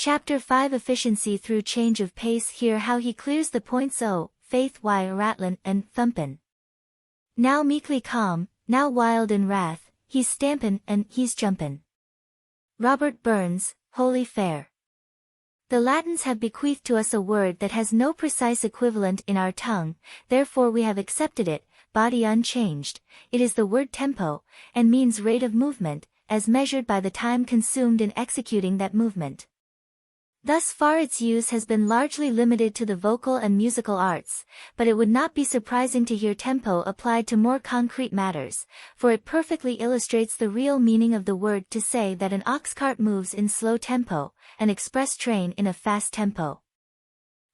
Chapter 5 Efficiency through change of pace. Hear how he clears the points o, faith y rattlin' and thumpin'. Now meekly calm, now wild in wrath, he's stampin' and he's jumpin'. Robert Burns, Holy Fair. The Latins have bequeathed to us a word that has no precise equivalent in our tongue, therefore we have accepted it, body unchanged. It is the word tempo, and means rate of movement, as measured by the time consumed in executing that movement. Thus far its use has been largely limited to the vocal and musical arts, but it would not be surprising to hear tempo applied to more concrete matters, for it perfectly illustrates the real meaning of the word to say that an ox cart moves in slow tempo, an express train in a fast tempo.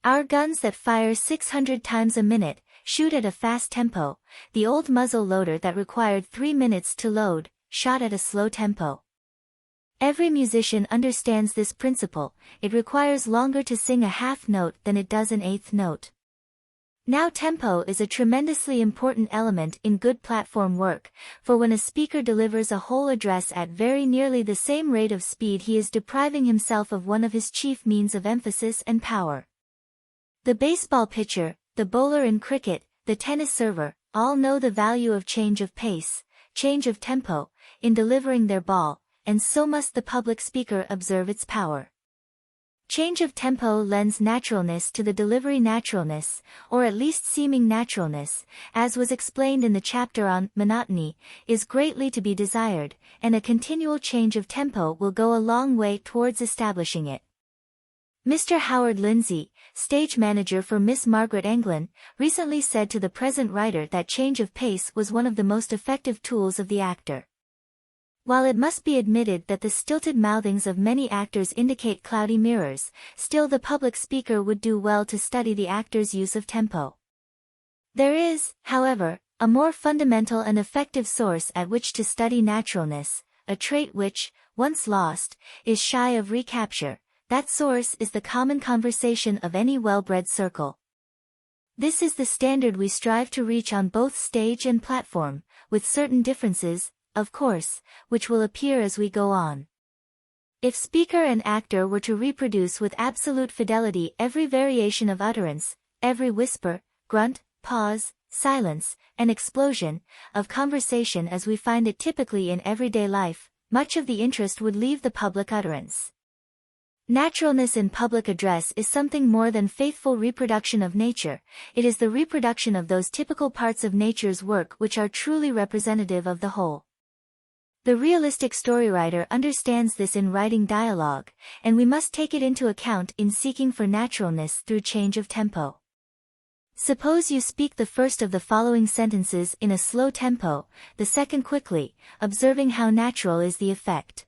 Our guns that fire 600 times a minute, shoot at a fast tempo, the old muzzle loader that required 3 minutes to load, shot at a slow tempo. Every musician understands this principle, it requires longer to sing a half note than it does an eighth note. Now tempo is a tremendously important element in good platform work, for when a speaker delivers a whole address at very nearly the same rate of speed he is depriving himself of one of his chief means of emphasis and power. The baseball pitcher, the bowler in cricket, the tennis server, all know the value of change of pace, change of tempo, in delivering their ball, and so must the public speaker observe its power. Change of tempo lends naturalness to the delivery. Naturalness, or at least seeming naturalness, as was explained in the chapter on monotony, is greatly to be desired, and a continual change of tempo will go a long way towards establishing it. Mr. Howard Lindsay, stage manager for Miss Margaret Anglin, recently said to the present writer that change of pace was one of the most effective tools of the actor. While it must be admitted that the stilted mouthings of many actors indicate cloudy mirrors, still the public speaker would do well to study the actor's use of tempo. There is, however, a more fundamental and effective source at which to study naturalness, a trait which, once lost, is shy of recapture. That source is the common conversation of any well-bred circle. This is the standard we strive to reach on both stage and platform, with certain differences, of course, which will appear as we go on. If speaker and actor were to reproduce with absolute fidelity every variation of utterance, every whisper, grunt, pause, silence, and explosion, of conversation as we find it typically in everyday life, much of the interest would leave the public utterance. Naturalness in public address is something more than faithful reproduction of nature, it is the reproduction of those typical parts of nature's work which are truly representative of the whole. The realistic storywriter understands this in writing dialogue, and we must take it into account in seeking for naturalness through change of tempo. Suppose you speak the first of the following sentences in a slow tempo, the second quickly, observing how natural is the effect.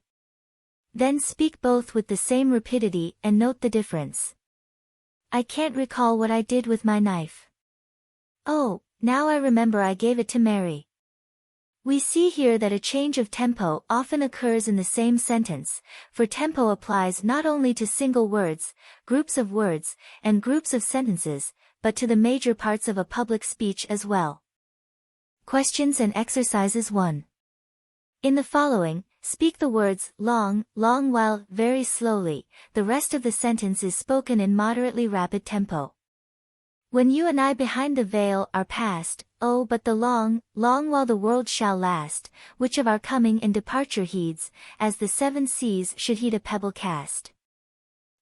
Then speak both with the same rapidity and note the difference. I can't recall what I did with my knife. Oh, now I remember I gave it to Mary. We see here that a change of tempo often occurs in the same sentence, for tempo applies not only to single words, groups of words, and groups of sentences, but to the major parts of a public speech as well. Questions and exercises 1. In the following, speak the words long, long while very slowly, the rest of the sentence is spoken in moderately rapid tempo. When you and I behind the veil are past, oh but the long, long while the world shall last, which of our coming and departure heeds, as the 7 seas should heed a pebble cast.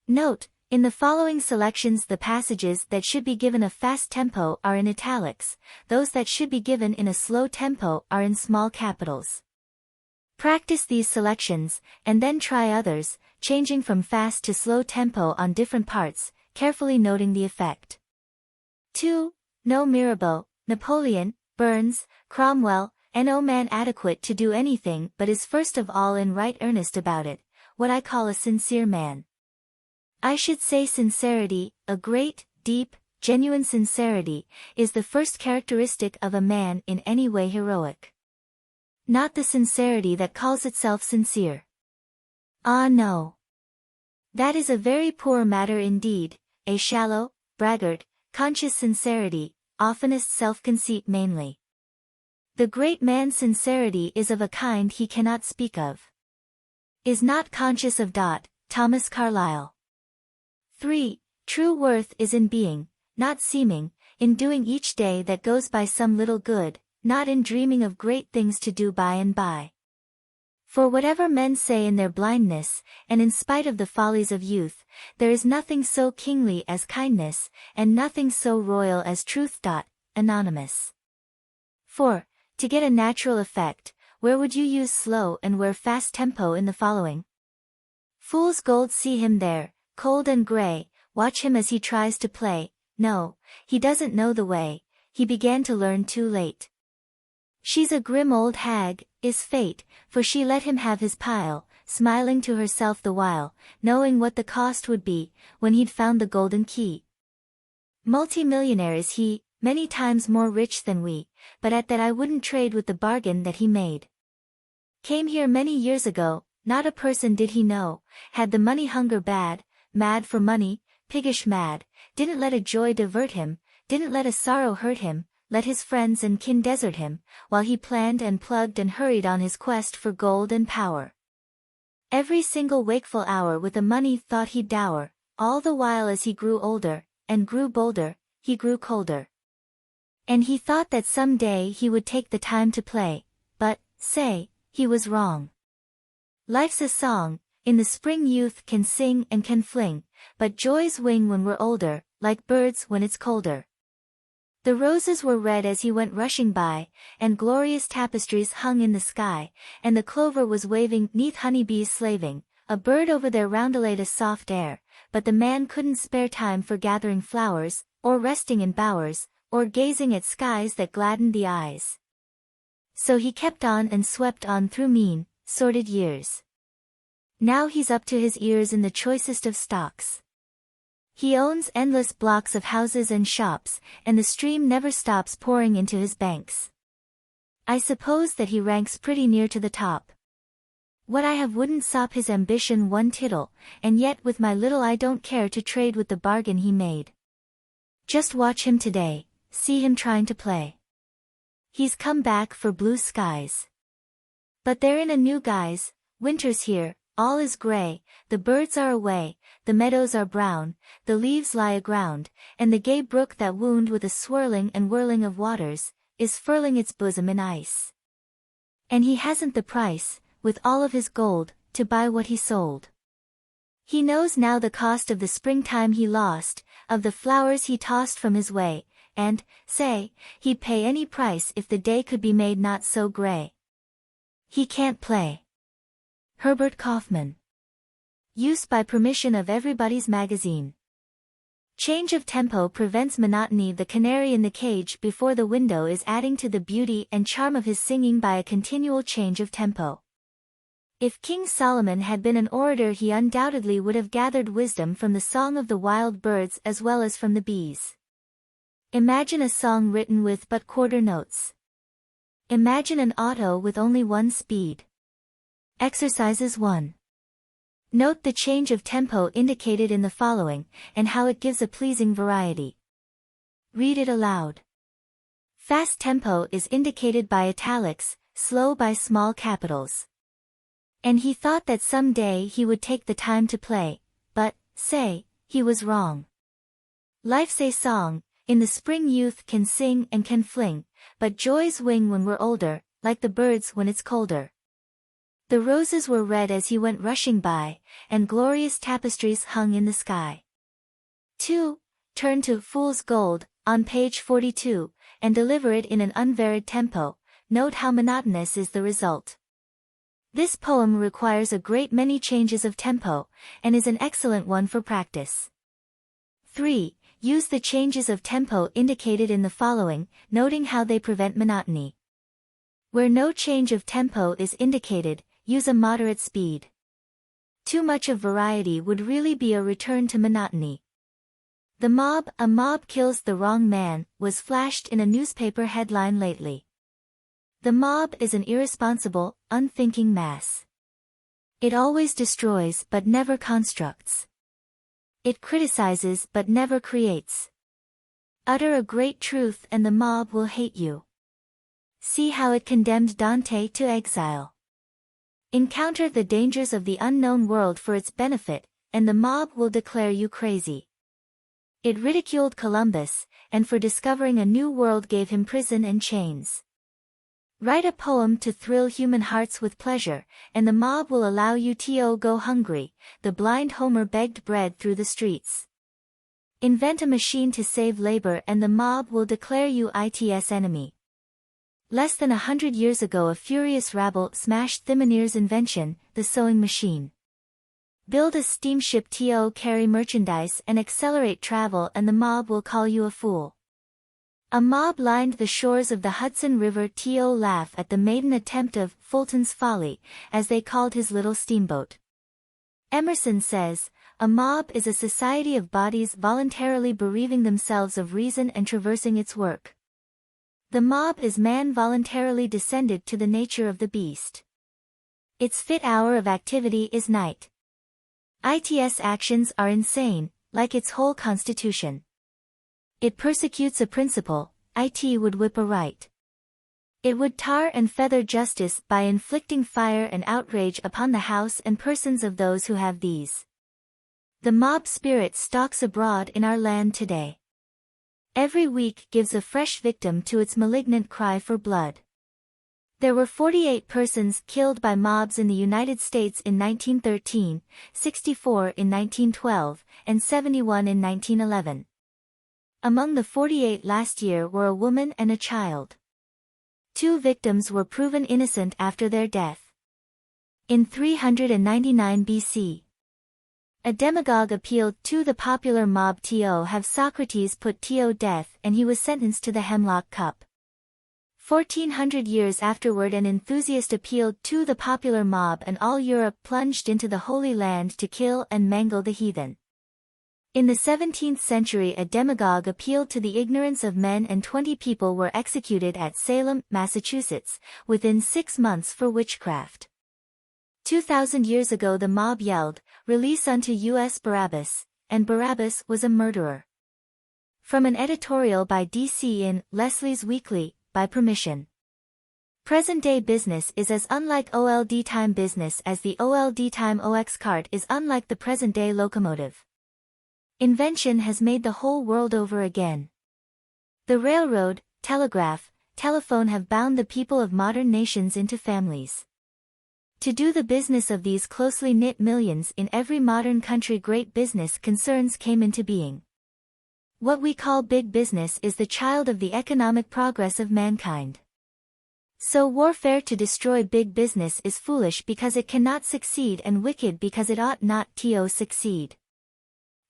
Note, in the following selections the passages that should be given a fast tempo are in italics, those that should be given in a slow tempo are in small capitals. Practice these selections, and then try others, changing from fast to slow tempo on different parts, carefully noting the effect. 2. No Mirabeau, Napoleon, Burns, Cromwell, no man adequate to do anything but is first of all in right earnest about it, what I call a sincere man. I should say sincerity, a great, deep, genuine sincerity, is the first characteristic of a man in any way heroic. Not the sincerity that calls itself sincere. Ah no. That is a very poor matter indeed, a shallow, braggart, conscious sincerity, oftenest self-conceit mainly. The great man's sincerity is of a kind he cannot speak of. Is not conscious of. Thomas Carlyle. 3. True worth is in being, not seeming, in doing each day that goes by some little good, not in dreaming of great things to do by and by. For whatever men say in their blindness, and in spite of the follies of youth, there is nothing so kingly as kindness, and nothing so royal as truth. Anonymous. 4. To get a natural effect, where would you use slow and where fast tempo in the following? Fool's gold, see him there, cold and gray, watch him as he tries to play. No, he doesn't know the way, he began to learn too late. She's a grim old hag, is fate, for she let him have his pile, smiling to herself the while, knowing what the cost would be, when he'd found the golden key. Multi-millionaire is he, many times more rich than we, but at that I wouldn't trade with the bargain that he made. Came here many years ago, not a person did he know, had the money hunger bad, mad for money, piggish mad, didn't let a joy divert him, didn't let a sorrow hurt him, let his friends and kin desert him, while he planned and plugged and hurried on his quest for gold and power. Every single wakeful hour with the money thought he'd dower, all the while as he grew older, and grew bolder, he grew colder. And he thought that some day he would take the time to play, but, say, he was wrong. Life's a song, in the spring youth can sing and can fling, but joys wing when we're older, like birds when it's colder. The roses were red as he went rushing by, and glorious tapestries hung in the sky, and the clover was waving 'neath honeybees slaving, a bird over there roundelate a soft air, but the man couldn't spare time for gathering flowers, or resting in bowers, or gazing at skies that gladdened the eyes. So he kept on and swept on through mean, sordid years. Now he's up to his ears in the choicest of stocks. He owns endless blocks of houses and shops, and the stream never stops pouring into his banks. I suppose that he ranks pretty near to the top. What I have wouldn't sop his ambition one tittle, and yet with my little I don't care to trade with the bargain he made. Just watch him today, see him trying to play. He's come back for blue skies. But they're in a new guise, winter's here, all is gray, the birds are away, the meadows are brown, the leaves lie aground, and the gay brook that wound with a swirling and whirling of waters, is furling its bosom in ice. And he hasn't the price, with all of his gold, to buy what he sold. He knows now the cost of the springtime he lost, of the flowers he tossed from his way, and, say, he'd pay any price if the day could be made not so gray. He can't play. Herbert Kaufman. Use by permission of Everybody's Magazine. Change of tempo prevents monotony. The canary in the cage before the window is adding to the beauty and charm of his singing by a continual change of tempo. If King Solomon had been an orator, he undoubtedly would have gathered wisdom from the song of the wild birds as well as from the bees. Imagine a song written with but quarter notes. Imagine an auto with only one speed. Exercises 1. Note the change of tempo indicated in the following, and how it gives a pleasing variety. Read it aloud. Fast tempo is indicated by italics, slow by small capitals. And he thought that some day he would take the time to play, but, say, he was wrong. Life's a song, in the spring youth can sing and can fling, but joys wing when we're older, like the birds when it's colder. The roses were red as he went rushing by, and glorious tapestries hung in the sky. 2. Turn to Fool's Gold, on page 42, and deliver it in an unvaried tempo. Note how monotonous is the result. This poem requires a great many changes of tempo, and is an excellent one for practice. 3. Use the changes of tempo indicated in the following, noting how they prevent monotony. Where no change of tempo is indicated, use a moderate speed. Too much of variety would really be a return to monotony. A mob kills the wrong man, was flashed in a newspaper headline lately. The mob is an irresponsible, unthinking mass. It always destroys but never constructs. It criticizes but never creates. Utter a great truth and the mob will hate you. See how it condemned Dante to exile. Encounter the dangers of the unknown world for its benefit, and the mob will declare you crazy. It ridiculed Columbus, and for discovering a new world gave him prison and chains. Write a poem to thrill human hearts with pleasure, and the mob will allow you to go hungry, the blind Homer begged bread through the streets. Invent a machine to save labor and the mob will declare you its enemy. Less than 100 years ago a furious rabble smashed Thimonier's invention, the sewing machine. Build a steamship to carry merchandise and accelerate travel and the mob will call you a fool. A mob lined the shores of the Hudson River to laugh at the maiden attempt of Fulton's Folly, as they called his little steamboat. Emerson says, a mob is a society of bodies voluntarily bereaving themselves of reason and traversing its work. The mob is man voluntarily descended to the nature of the beast. Its fit hour of activity is night. Its actions are insane, like its whole constitution. It persecutes a principle, it would whip a right. It would tar and feather justice by inflicting fire and outrage upon the house and persons of those who have these. The mob spirit stalks abroad in our land today. Every week gives a fresh victim to its malignant cry for blood. There were 48 persons killed by mobs in the United States in 1913, 64 in 1912, and 71 in 1911. Among the 48 last year were a woman and a child. 2 victims were proven innocent after their death. In 399 BC, a demagogue appealed to the popular mob to have Socrates put to death and he was sentenced to the hemlock cup. 1400 years afterward an enthusiast appealed to the popular mob and all Europe plunged into the Holy Land to kill and mangle the heathen. In the 17th century a demagogue appealed to the ignorance of men and 20 people were executed at Salem, Massachusetts, within 6 months for witchcraft. 2,000 years ago the mob yelled, "Release unto us Barabbas," and Barabbas was a murderer. From an editorial by D.C. in Leslie's Weekly, by permission. Present-day business is as unlike old time business as the old time ox cart is unlike the present-day locomotive. Invention has made the whole world over again. The railroad, telegraph, telephone have bound the people of modern nations into families. To do the business of these closely knit millions in every modern country great business concerns came into being. What we call big business is the child of the economic progress of mankind. So warfare to destroy big business is foolish because it cannot succeed and wicked because it ought not to succeed.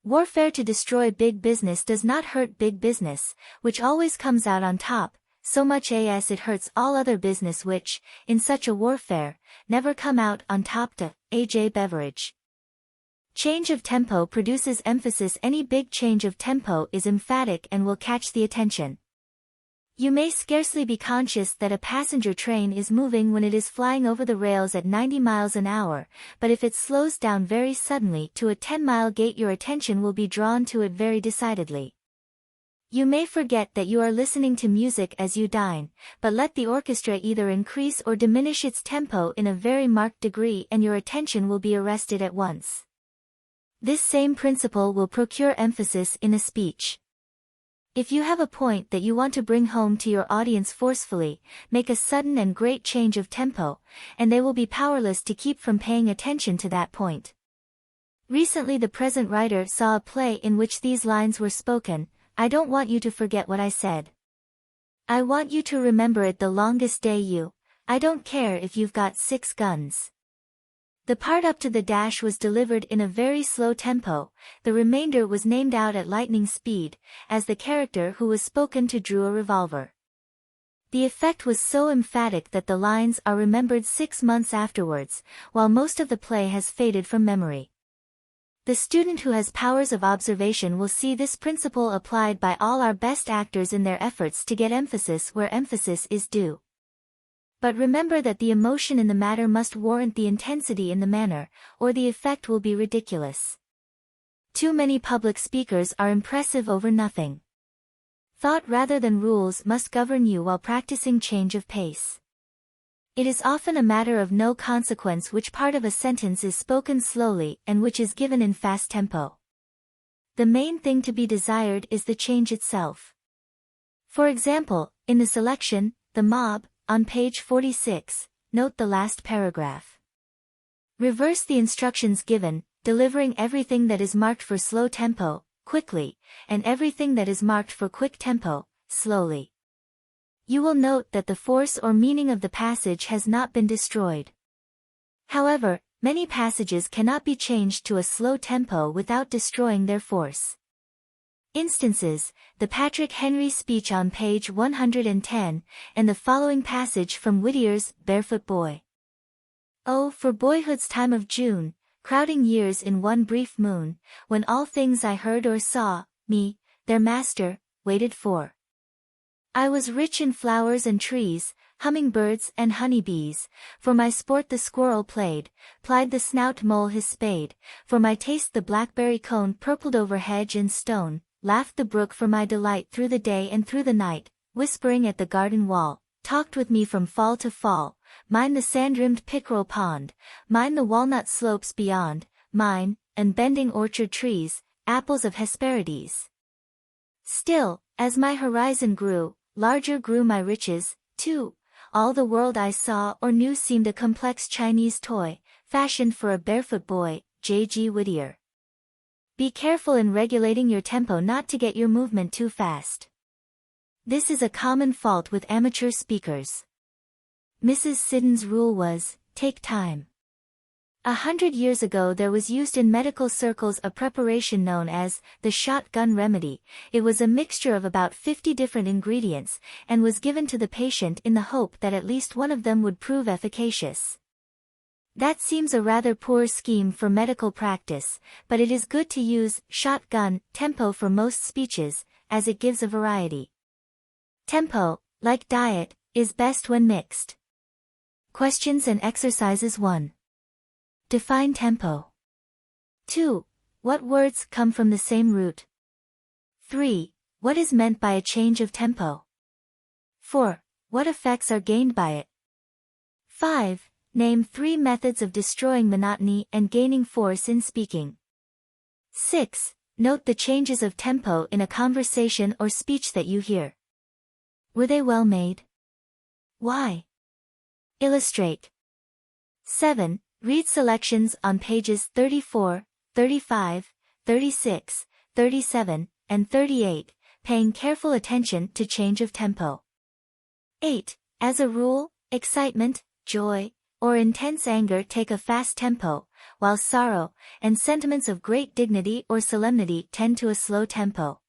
Warfare to destroy big business does not hurt big business, which always comes out on top, so much as it hurts all other business which, in such a warfare, never come out on top. A.J. Beveridge. Change of tempo produces emphasis. Any big change of tempo is emphatic and will catch the attention. You may scarcely be conscious that a passenger train is moving when it is flying over the rails at 90 miles an hour, but if it slows down very suddenly to a 10-mile gait your attention will be drawn to it very decidedly. You may forget that you are listening to music as you dine, but let the orchestra either increase or diminish its tempo in a very marked degree and your attention will be arrested at once. This same principle will procure emphasis in a speech. If you have a point that you want to bring home to your audience forcefully, make a sudden and great change of tempo, and they will be powerless to keep from paying attention to that point. Recently the present writer saw a play in which these lines were spoken, "I don't want you to forget what I said. I want you to remember it the longest day I don't care if you've got 6 guns." The part up to the dash was delivered in a very slow tempo, the remainder was named out at lightning speed, as the character who was spoken to drew a revolver. The effect was so emphatic that the lines are remembered 6 months afterwards, while most of the play has faded from memory. The student who has powers of observation will see this principle applied by all our best actors in their efforts to get emphasis where emphasis is due. But remember that the emotion in the matter must warrant the intensity in the manner, or the effect will be ridiculous. Too many public speakers are impressive over nothing. Thought rather than rules must govern you while practicing change of pace. It is often a matter of no consequence which part of a sentence is spoken slowly and which is given in fast tempo. The main thing to be desired is the change itself. For example, in the selection, The Mob, on page 46, note the last paragraph. Reverse the instructions given, delivering everything that is marked for slow tempo, quickly, and everything that is marked for quick tempo, slowly. You will note that the force or meaning of the passage has not been destroyed. However, many passages cannot be changed to a slow tempo without destroying their force. Instances, the Patrick Henry speech on page 110, and the following passage from Whittier's Barefoot Boy. Oh, for boyhood's time of June, crowding years in one brief moon, when all things I heard or saw, me, their master, waited for. I was rich in flowers and trees, hummingbirds and honeybees, for my sport the squirrel plied the snout mole his spade, for my taste the blackberry cone purpled over hedge and stone, laughed the brook for my delight through the day and through the night, whispering at the garden wall, talked with me from fall to fall, mine the sand-rimmed pickerel pond, mine the walnut slopes beyond, mine, and bending orchard trees, apples of Hesperides. Still, as my horizon grew, larger grew my riches, too. All the world I saw or knew seemed a complex Chinese toy, fashioned for a barefoot boy. J.G. Whittier. Be careful in regulating your tempo not to get your movement too fast. This is a common fault with amateur speakers. Mrs. Siddon's rule was, take time. 100 years ago there was used in medical circles a preparation known as the shotgun remedy. It was a mixture of about 50 different ingredients, and was given to the patient in the hope that at least one of them would prove efficacious. That seems a rather poor scheme for medical practice, but it is good to use shotgun tempo for most speeches, as it gives a variety. Tempo, like diet, is best when mixed. Questions and exercises 1. Define tempo. 2. What words come from the same root? 3. What is meant by a change of tempo? 4. What effects are gained by it? 5. Name 3 methods of destroying monotony and gaining force in speaking. 6. Note the changes of tempo in a conversation or speech that you hear. Were they well made? Why? Illustrate. 7. Read selections on pages 34, 35, 36, 37, and 38, paying careful attention to change of tempo. 8. As a rule, excitement, joy, or intense anger take a fast tempo, while sorrow, and sentiments of great dignity or solemnity tend to a slow tempo.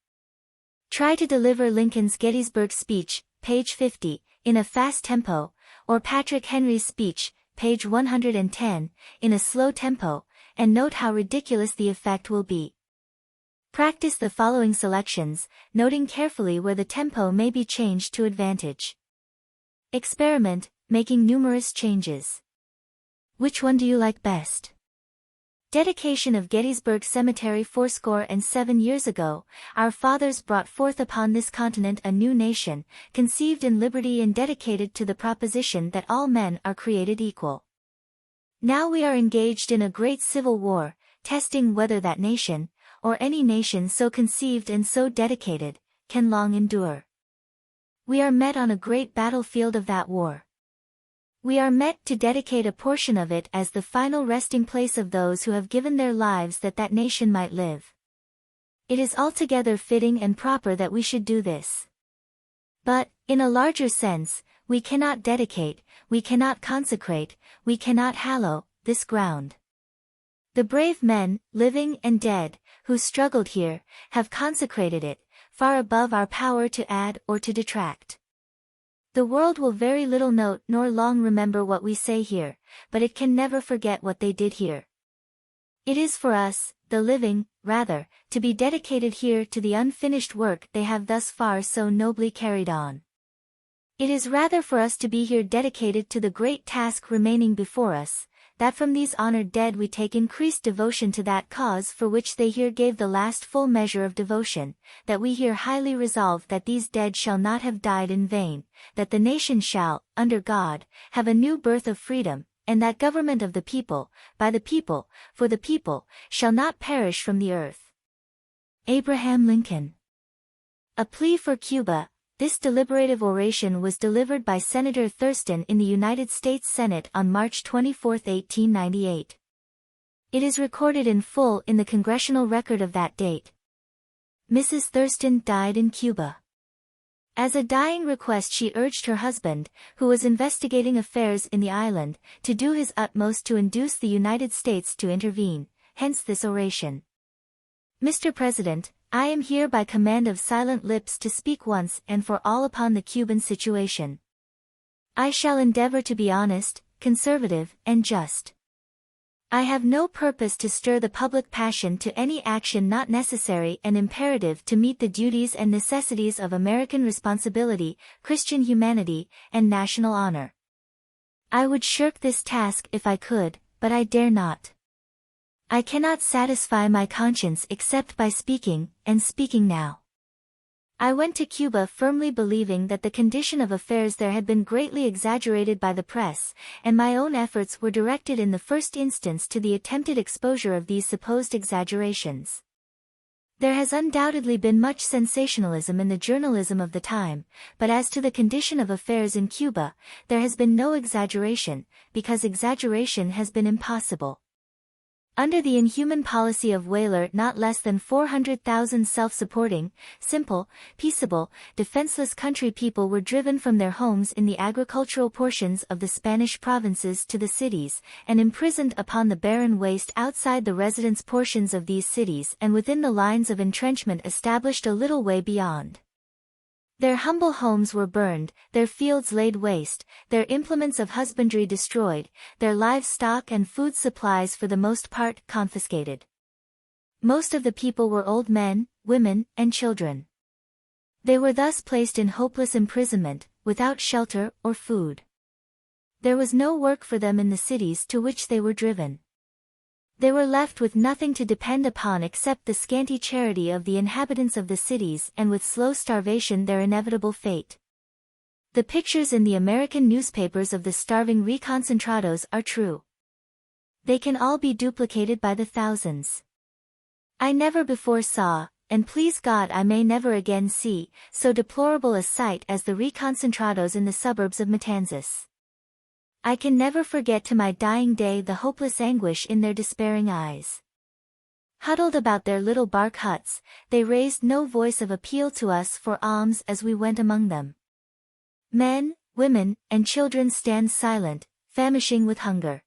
Try to deliver Lincoln's Gettysburg speech, page 50, in a fast tempo, or Patrick Henry's speech, page 110, in a slow tempo, and note how ridiculous the effect will be. Practice the following selections, noting carefully where the tempo may be changed to advantage. Experiment, making numerous changes. Which one do you like best? Dedication of Gettysburg Cemetery 47 years ago, our fathers brought forth upon this continent a new nation, conceived in liberty and dedicated to the proposition that all men are created equal. Now we are engaged in a great civil war, testing whether that nation, or any nation so conceived and so dedicated, can long endure. We are met on a great battlefield of that war. We are met to dedicate a portion of it as the final resting place of those who have given their lives that that nation might live. It is altogether fitting and proper that we should do this. But, in a larger sense, we cannot dedicate, we cannot consecrate, we cannot hallow, this ground. The brave men, living and dead, who struggled here, have consecrated it, far above our power to add or to detract. The world will very little note nor long remember what we say here, but it can never forget what they did here. It is for us, the living, rather, to be dedicated here to the unfinished work they have thus far so nobly carried on. It is rather for us to be here dedicated to the great task remaining before us, that from these honored dead we take increased devotion to that cause for which they here gave the last full measure of devotion, that we here highly resolve that these dead shall not have died in vain, that the nation shall, under God, have a new birth of freedom, and that government of the people, by the people, for the people, shall not perish from the earth. Abraham Lincoln. A plea for Cuba. This deliberative oration was delivered by Senator Thurston in the United States Senate on March 24, 1898. It is recorded in full in the congressional record of that date. Mrs. Thurston died in Cuba. As a dying request she urged her husband, who was investigating affairs in the island, to do his utmost to induce the United States to intervene, hence this oration. Mr. President, I am here by command of silent lips to speak once and for all upon the Cuban situation. I shall endeavor to be honest, conservative, and just. I have no purpose to stir the public passion to any action not necessary and imperative to meet the duties and necessities of American responsibility, Christian humanity, and national honor. I would shirk this task if I could, but I dare not. I cannot satisfy my conscience except by speaking, and speaking now. I went to Cuba firmly believing that the condition of affairs there had been greatly exaggerated by the press, and my own efforts were directed in the first instance to the attempted exposure of these supposed exaggerations. There has undoubtedly been much sensationalism in the journalism of the time, but as to the condition of affairs in Cuba, there has been no exaggeration, because exaggeration has been impossible. Under the inhuman policy of Weyler, not less than 400,000 self-supporting, simple, peaceable, defenseless country people were driven from their homes in the agricultural portions of the Spanish provinces to the cities, and imprisoned upon the barren waste outside the residence portions of these cities and within the lines of entrenchment established a little way beyond. Their humble homes were burned, their fields laid waste, their implements of husbandry destroyed, their livestock and food supplies for the most part confiscated. Most of the people were old men, women, and children. They were thus placed in hopeless imprisonment, without shelter or food. There was no work for them in the cities to which they were driven. They were left with nothing to depend upon except the scanty charity of the inhabitants of the cities and with slow starvation their inevitable fate. The pictures in the American newspapers of the starving reconcentrados are true. They can all be duplicated by the thousands. I never before saw, and please God I may never again see, so deplorable a sight as the reconcentrados in the suburbs of Matanzas. I can never forget to my dying day the hopeless anguish in their despairing eyes. Huddled about their little bark huts, they raised no voice of appeal to us for alms as we went among them. Men, women, and children stand silent, famishing with hunger.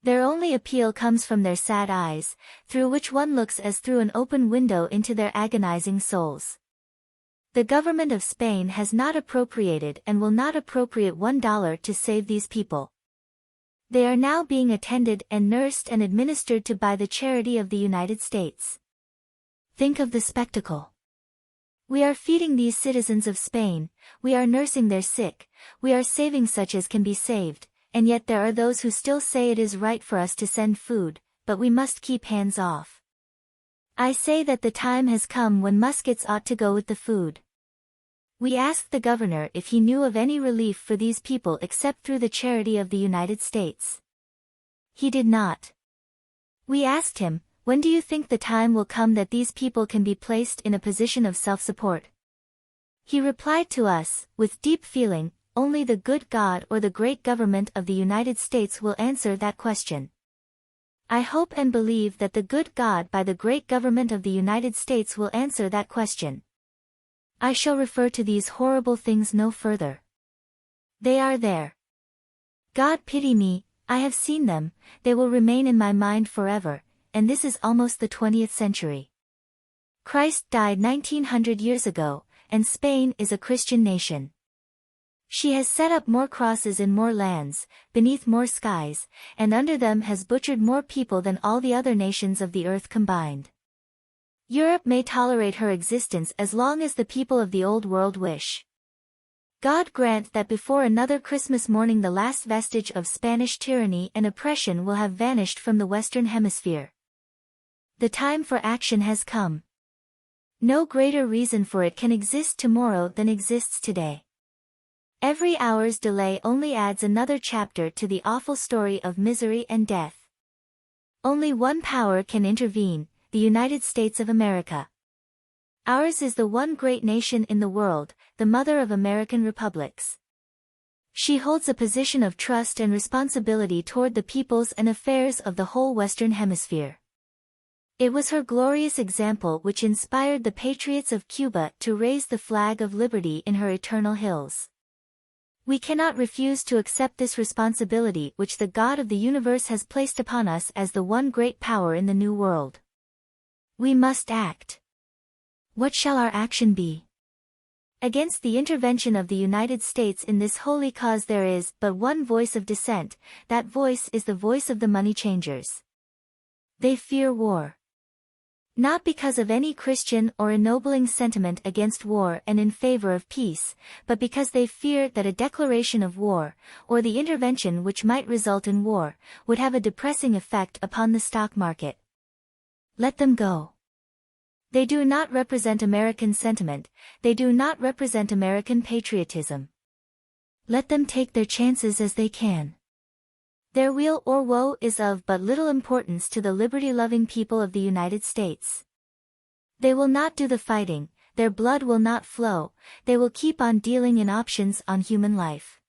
Their only appeal comes from their sad eyes, through which one looks as through an open window into their agonizing souls. The government of Spain has not appropriated and will not appropriate $1 to save these people. They are now being attended and nursed and administered to by the charity of the United States. Think of the spectacle. We are feeding these citizens of Spain, we are nursing their sick, we are saving such as can be saved, and yet there are those who still say it is right for us to send food, but we must keep hands off. I say that the time has come when muskets ought to go with the food. We asked the governor if he knew of any relief for these people except through the charity of the United States. He did not. We asked him, when do you think the time will come that these people can be placed in a position of self-support? He replied to us, with deep feeling, only the good God or the great government of the United States will answer that question. I hope and believe that the good God by the great government of the United States will answer that question. I shall refer to these horrible things no further. They are there. God pity me, I have seen them, they will remain in my mind forever, and this is almost the 20th century. Christ died 1900 years ago, and Spain is a Christian nation. She has set up more crosses in more lands, beneath more skies, and under them has butchered more people than all the other nations of the earth combined. Europe may tolerate her existence as long as the people of the Old World wish. God grant that before another Christmas morning the last vestige of Spanish tyranny and oppression will have vanished from the Western Hemisphere. The time for action has come. No greater reason for it can exist tomorrow than exists today. Every hour's delay only adds another chapter to the awful story of misery and death. Only one power can intervene, the United States of America. Ours is the one great nation in the world, the mother of American republics. She holds a position of trust and responsibility toward the peoples and affairs of the whole Western Hemisphere. It was her glorious example which inspired the patriots of Cuba to raise the flag of liberty in her eternal hills. We cannot refuse to accept this responsibility which the God of the universe has placed upon us as the one great power in the New World. We must act. What shall our action be? Against the intervention of the United States in this holy cause there is but one voice of dissent, that voice is the voice of the money changers. They fear war. Not because of any Christian or ennobling sentiment against war and in favor of peace, but because they fear that a declaration of war, or the intervention which might result in war, would have a depressing effect upon the stock market. Let them go. They do not represent American sentiment, they do not represent American patriotism. Let them take their chances as they can. Their weal or woe is of but little importance to the liberty-loving people of the United States. They will not do the fighting, their blood will not flow, they will keep on dealing in options on human life.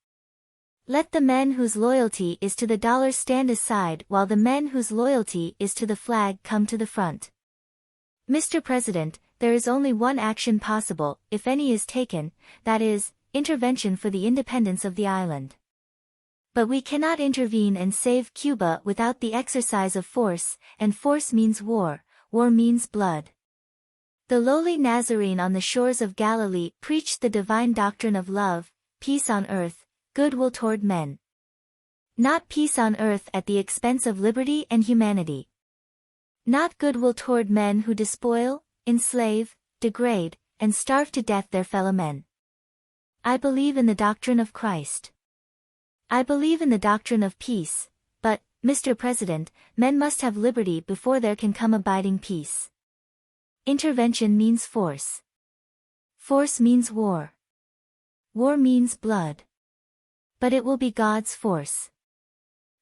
Let the men whose loyalty is to the dollar stand aside while the men whose loyalty is to the flag come to the front. Mr. President, there is only one action possible, if any is taken, that is, intervention for the independence of the island. But we cannot intervene and save Cuba without the exercise of force, and force means war, war means blood. The lowly Nazarene on the shores of Galilee preached the divine doctrine of love, peace on earth, goodwill toward men. Not peace on earth at the expense of liberty and humanity. Not goodwill toward men who despoil, enslave, degrade, and starve to death their fellow men. I believe in the doctrine of Christ. I believe in the doctrine of peace, but, Mr. President, men must have liberty before there can come abiding peace. Intervention means force. Force means war. War means blood. But it will be God's force.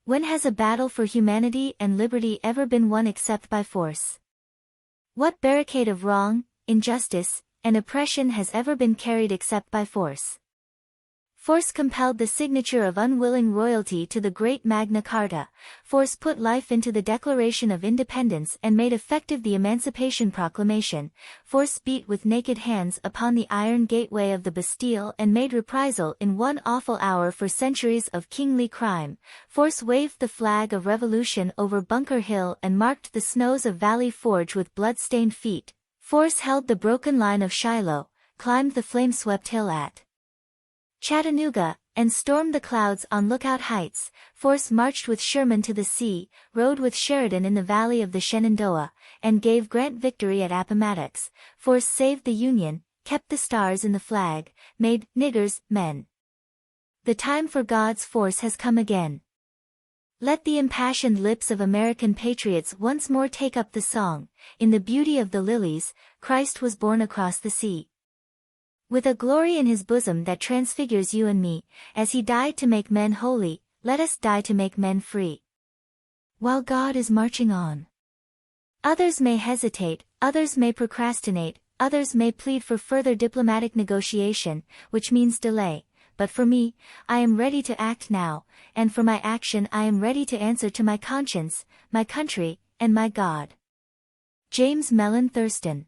When has a battle for humanity and liberty ever been won except by force? What barricade of wrong, injustice, and oppression has ever been carried except by force? Force compelled the signature of unwilling royalty to the great Magna Carta, force put life into the Declaration of Independence and made effective the Emancipation Proclamation, force beat with naked hands upon the iron gateway of the Bastille and made reprisal in one awful hour for centuries of kingly crime, force waved the flag of revolution over Bunker Hill and marked the snows of Valley Forge with blood-stained feet, force held the broken line of Shiloh, climbed the flame-swept hill at Chattanooga, and stormed the clouds on Lookout Heights, force marched with Sherman to the sea, rode with Sheridan in the valley of the Shenandoah, and gave Grant victory at Appomattox, force saved the Union, kept the stars in the flag, made niggers men. The time for God's force has come again. Let the impassioned lips of American patriots once more take up the song, in the beauty of the lilies, Christ was born across the sea. With a glory in his bosom that transfigures you and me, as he died to make men holy, let us die to make men free. While God is marching on. Others may hesitate, others may procrastinate, others may plead for further diplomatic negotiation, which means delay, but for me, I am ready to act now, and for my action I am ready to answer to my conscience, my country, and my God. James Mellon Thurston.